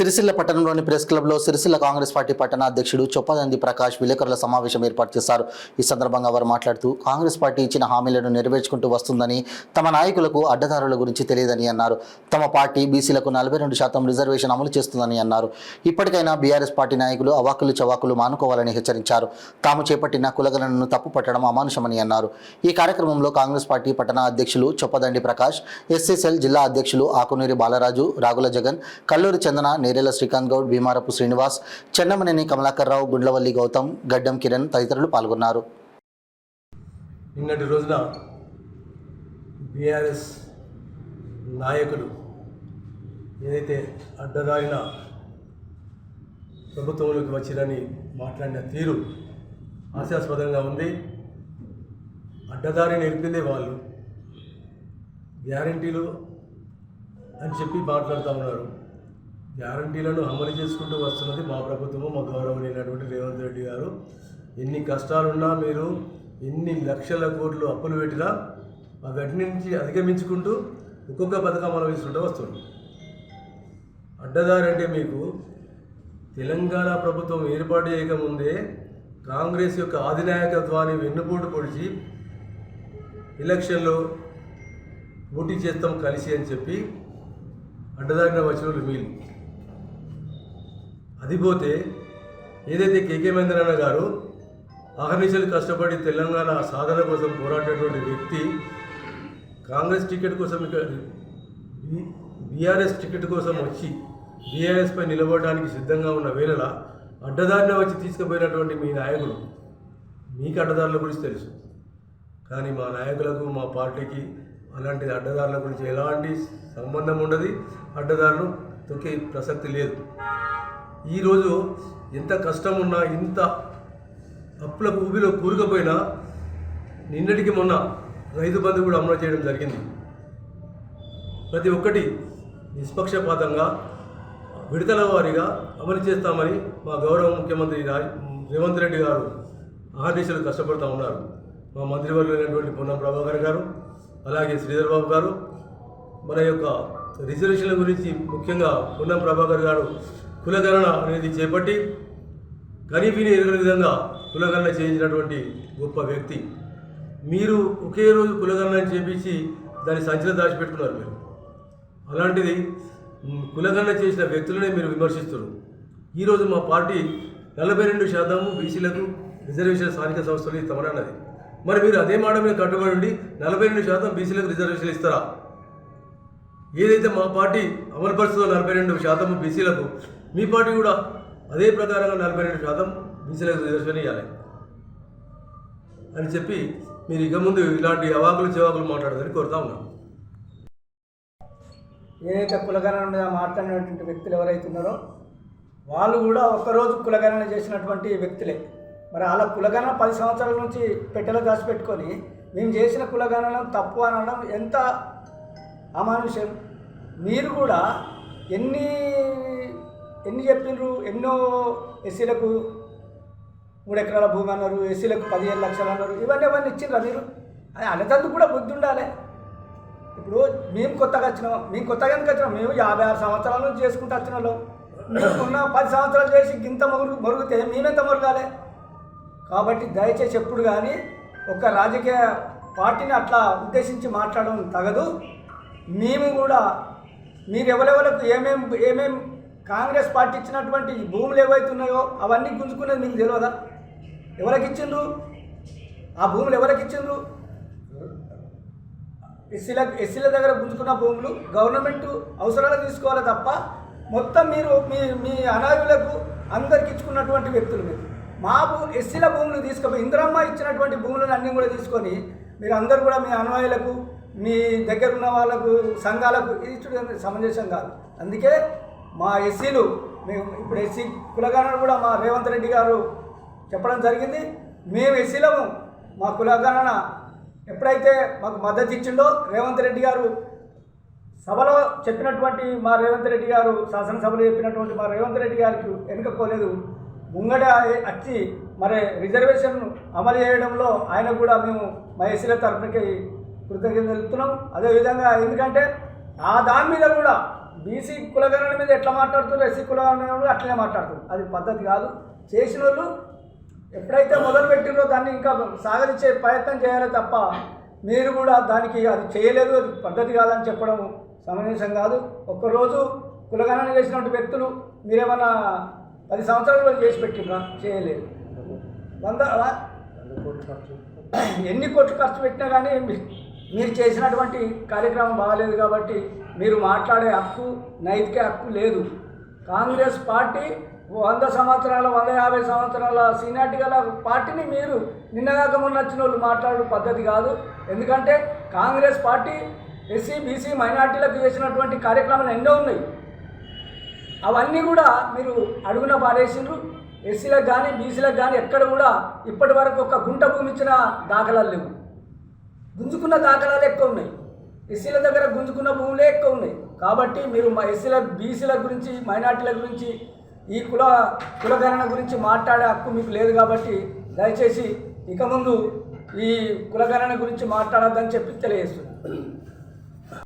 సిరిసిల్ల పట్టణంలోని ప్రెస్ క్లబ్లో సిరిసిల్ల కాంగ్రెస్ పార్టీ పట్టణ అధ్యక్షుడు చొప్పదండి ప్రకాష్ విలేకరుల సమావేశం ఏర్పాటు చేశారు. ఈ సందర్భంగా వారు మాట్లాడుతూ కాంగ్రెస్ పార్టీ ఇచ్చిన హామీలను నెరవేర్చుకుంటూ వస్తుందని, తమ నాయకులకు అడ్డదారుల గురించి తెలియదని అన్నారు. తమ పార్టీ బీసీలకు 42% రిజర్వేషన్ అమలు చేస్తుందని అన్నారు. ఇప్పటికైనా బీఆర్ఎస్ పార్టీ నాయకులు అవాకులు చవాకులు మానుకోవాలని హెచ్చరించారు. తాము చేపట్టిన కులగణనను తప్పుపట్టడం అమానుషమని అన్నారు. ఈ కార్యక్రమంలో కాంగ్రెస్ పార్టీ పట్టణ అధ్యక్షులు చొప్పదండి ప్రకాష్, ఎస్ఎస్ఎల్ జిల్లా అధ్యక్షులు ఆకునూరి బాలరాజు, రాగుల జగన్, కల్లూరి చందన, నేరేల శ్రీకాంత్ గౌడ్, భీమారపు శ్రీనివాస్, చెన్నమనేని కమలాకర్ రావు, గుండ్లవల్లి గౌతమ్, గడ్డం కిరణ్ తదితరులు పాల్గొన్నారు. నిన్నటి రోజున బీఆర్ఎస్ నాయకులు ఏదైతే అడ్డదారిన ప్రభుత్వంలోకి వచ్చిరని మాట్లాడిన తీరు హాస్యాస్పదంగా ఉంది. అడ్డదారి నేర్పిందే వాళ్ళు, గ్యారంటీలు అని చెప్పి మాట్లాడుతూ ఉన్నారు. గ్యారంటీలను అమలు చేసుకుంటూ వస్తున్నది మా ప్రభుత్వము, మా గౌరవనీయులైనటువంటి రేవంత్ రెడ్డి గారు. ఎన్ని కష్టాలున్నా, మీరు ఎన్ని లక్షల కోట్లు అప్పులు పెట్టినా అవటి నుంచి అధిగమించుకుంటూ ఒక్కొక్క పథకం అమలు చేసుకుంటూ వస్తుంది. అడ్డదారి అంటే మీకు తెలంగాణ ప్రభుత్వం ఏర్పాటు చేయకముందే కాంగ్రెస్ యొక్క అధినాయకత్వాన్ని వెన్నుపోటు పొడిచి ఎలక్షన్లో పోటీ చేస్తాం కలిసి అని చెప్పి అడ్డదారిన వచ్చిన వీళ్ళు. అది పోతే ఏదైతే కేకే మహేంద్రన్న గారు అహర్నిశలు కష్టపడి తెలంగాణ సాధన కోసం పోరాడేటువంటి వ్యక్తి, కాంగ్రెస్ టికెట్ కోసం ఇక్కడ బీఆర్ఎస్ టికెట్ కోసం వచ్చి బీఆర్ఎస్పై నిలబడడానికి సిద్ధంగా ఉన్న వేళలా అడ్డదారిన వచ్చి తీసుకుపోయినటువంటి మీ నాయకులు, మీకు అడ్డదారుల గురించి తెలుసు. కానీ మా నాయకులకు, మా పార్టీకి అలాంటి అడ్డదారుల గురించి ఎలాంటి సంబంధం ఉండదు. అడ్డదారులు తొక్కే ప్రసక్తి లేదు. ఈరోజు ఎంత కష్టం ఉన్నా, ఇంత అప్పుల ఊబిలో కూరుకుపోయినా నిన్నటికి మొన్న రైతు బంధు కూడా అమలు చేయడం జరిగింది. ప్రతి ఒక్కటి నిష్పక్షపాతంగా విడతల వారీగా అమలు చేస్తామని మా గౌరవ ముఖ్యమంత్రి రేవంత్ రెడ్డి గారు ఆదేశాలు కష్టపడుతూ ఉన్నారు. మా మంత్రివర్యులైనటువంటి పొన్నం ప్రభాకర్ గారు, అలాగే శ్రీధర్ బాబు గారు మన యొక్క రిజర్వేషన్ల గురించి ముఖ్యంగా పొన్నం ప్రభాకర్ గారు కులగణన అనేది చేపట్టి కనీవిని ఎరుగని విధంగా కులగణన చేయించినటువంటి గొప్ప వ్యక్తి. మీరు ఒకే రోజు కులగణన చేపించి దాన్ని సంచిలో దాచిపెట్టుకున్నారు. మీరు అలాంటిది కులగణన చేసిన వ్యక్తులనే మీరు విమర్శిస్తున్నారు. ఈరోజు మా పార్టీ 42% బీసీలకు రిజర్వేషన్ స్థానిక సంస్థలు ఇస్తామన్నది. మరి మీరు అదే మాట మీద కట్టుబడి ఉండి 42% బీసీలకు రిజర్వేషన్ ఇస్తారా? ఏదైతే మా పార్టీ అమలుపరుస్తుందో 42% బీసీలకు, మీ పార్టీ కూడా అదే ప్రకారంగా 42% బీసీలకు రిజర్వేషన్ ఇవ్వాలి అని చెప్పి మీరు ఇక ముందు ఇలాంటి అవాకులు చెవాకులు మాట్లాడదని కోరుతా ఉన్నాం. ఏదైతే కులగణన మీద మాట్లాడినటువంటి వ్యక్తులు ఎవరైతే ఉన్నారో వాళ్ళు కూడా ఒక్కరోజు కులగణన చేసినటువంటి వ్యక్తులే. మరి అలా కులగణన 10 సంవత్సరాల నుంచి పెట్టెలో దాచిపెట్టుకొని మేము చేసిన కులగణన తప్పు అనడం ఎంత అమానుష్యం. మీరు కూడా ఎన్ని చెప్పిండ్రు, ఎన్నో ఎస్సీలకు 3 ఎకరాల భూమి అన్నారు, ఎస్సీలకు 15 లక్షలు అన్నారు. ఇవన్నీ ఇచ్చిండ్రా మీరు? అది అనేటందుకు కూడా బుద్ధి ఉండాలి. ఇప్పుడు మేము కొత్తగా ఎందుకు వచ్చినాం? మేము 56 సంవత్సరాల నుంచి చేసుకుంటూ వచ్చిన వాళ్ళం. మేమున్న 10 సంవత్సరాలు చేసి గింత మరుగుతే మేమెంత మరగాలి? కాబట్టి దయచేసి ఎప్పుడు కానీ ఒక రాజకీయ పార్టీని అట్లా ఉద్దేశించి మాట్లాడడం తగదు. మేము కూడా మీరు ఎవరెవరకు ఏమేం కాంగ్రెస్ పార్టీ ఇచ్చినటువంటి భూములు ఏవైతే ఉన్నాయో అవన్నీ గుంజుకునేది మీకు తెలియదా? ఎవరికి ఇచ్చిండ్రు ఆ భూములు? ఎవరికి ఇచ్చిండ్రు? ఎస్సీల దగ్గర గుంజుకున్న భూములు గవర్నమెంట్ అవసరాలు తీసుకోవాలి తప్ప మొత్తం మీరు మీ అనాథులకు అందరికి ఇచ్చుకున్నటువంటి వ్యక్తులు. మీరు ఎస్సీల భూములు తీసుకుపోయి ఇందిరమ్మ ఇచ్చినటువంటి భూములను అన్నీ కూడా తీసుకొని మీరు అందరూ కూడా మీ అనుయాయులకు, మీ దగ్గర ఉన్న వాళ్ళకు, సంఘాలకు ఇచ్చుడు సమంజసం కాదు. అందుకే మా ఎస్సీలు, మేము ఇప్పుడు ఎస్సీ కులగణన కూడా మా రేవంత్ రెడ్డి గారు చెప్పడం జరిగింది. మేము ఎస్సీలము, మా కులగణన ఎప్పుడైతే మాకు మద్దతు ఇచ్చిండో రేవంత్ రెడ్డి గారు సభలో చెప్పినటువంటి మా రేవంత్ రెడ్డి గారు, శాసనసభలో చెప్పినటువంటి మా రేవంత్ రెడ్డి గారికి వెనుకపోలేదు. ముంగట వచ్చి మరి రిజర్వేషన్ అమలు చేయడంలో ఆయన కూడా మేము మా ఎస్సీల తరఫునకి కృతజ్ఞతలు తెలుపుతున్నాం. అదేవిధంగా ఎందుకంటే ఆ దాని మీద కూడా బీసీ కులగణన మీద ఎట్లా మాట్లాడుతున్నారు, ఎస్సీ కులగణన అట్లనే మాట్లాడుతున్నారు. అది పద్ధతి కాదు. చేసిన వాళ్ళు ఎప్పుడైతే మొదలు పెట్టిరో దాన్ని ఇంకా సాగరించే ప్రయత్నం చేయాలి తప్ప మీరు కూడా దానికి అది చేయలేదు, అది పద్ధతి కాదని చెప్పడం సమంజసం కాదు. ఒక్కరోజు కులగణన చేసినటువంటి వ్యక్తులు మీరేమన్నా 10 సంవత్సరాలు చేసి పెట్టినా చేయలేదు. ఎన్ని కోట్లు ఖర్చు పెట్టినా కానీ మీరు చేసినటువంటి కార్యక్రమం బాగాలేదు కాబట్టి మీరు మాట్లాడే హక్కు, నైతిక హక్కు లేదు. కాంగ్రెస్ పార్టీ 100 సంవత్సరాల 150 సంవత్సరాల సీనియారిటీ గల పార్టీని మీరు నిన్నగాక మొన్న వచ్చిన వాళ్ళు మాట్లాడే పద్ధతి కాదు. ఎందుకంటే కాంగ్రెస్ పార్టీ ఎస్సీ బీసీ మైనార్టీలకు చేసినటువంటి కార్యక్రమాలు ఎన్నో ఉన్నాయి. అవన్నీ కూడా మీరు అడుగున పారేసిండ్రు. ఎస్సీలకు కానీ బీసీలకు కానీ ఎక్కడ కూడా ఇప్పటి వరకు ఒక గుంట భూమి ఇచ్చిన దాఖలాలు లేవు. గుంజుకున్న దాఖలాలు ఎక్కువ ఉన్నాయి. ఎస్సీల దగ్గర గుంజుకున్న భూములే ఎక్కువ ఉన్నాయి. కాబట్టి మీరు మా ఎస్సీల బీసీల గురించి మైనార్టీల గురించి ఈ కులగణన గురించి మాట్లాడే హక్కు మీకు లేదు. కాబట్టి దయచేసి ఇక ముందు ఈ కులగణన గురించి మాట్లాడొద్దని చెప్పి తెలియజేస్తున్నాను.